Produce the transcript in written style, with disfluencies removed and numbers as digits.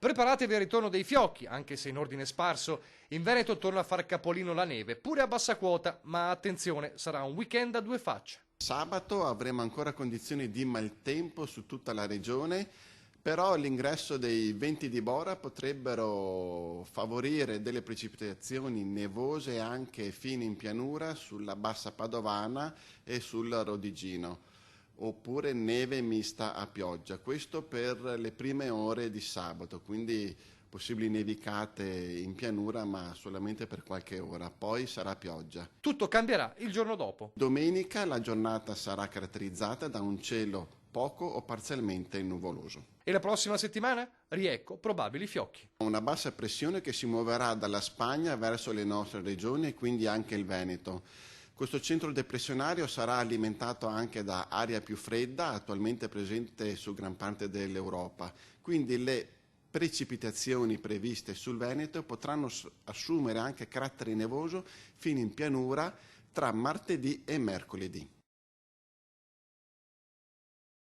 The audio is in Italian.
Preparatevi al ritorno dei fiocchi, anche se in ordine sparso. In Veneto torna a far capolino la neve, pure a bassa quota, ma attenzione, sarà un weekend a due facce. Sabato avremo ancora condizioni di maltempo su tutta la regione, però l'ingresso dei venti di Bora potrebbero favorire delle precipitazioni nevose anche fino in pianura sulla bassa padovana e sul Rodigino, oppure neve mista a pioggia. Questo per le prime ore di sabato, quindi possibili nevicate in pianura ma solamente per qualche ora, poi sarà pioggia. Tutto cambierà il giorno dopo. Domenica la giornata sarà caratterizzata da un cielo poco o parzialmente nuvoloso. E la prossima settimana? Riecco probabili fiocchi. Una bassa pressione che si muoverà dalla Spagna verso le nostre regioni e quindi anche il Veneto. Questo centro depressionario sarà alimentato anche da aria più fredda, attualmente presente su gran parte dell'Europa. Quindi le precipitazioni previste sul Veneto potranno assumere anche carattere nevoso fino in pianura tra martedì e mercoledì.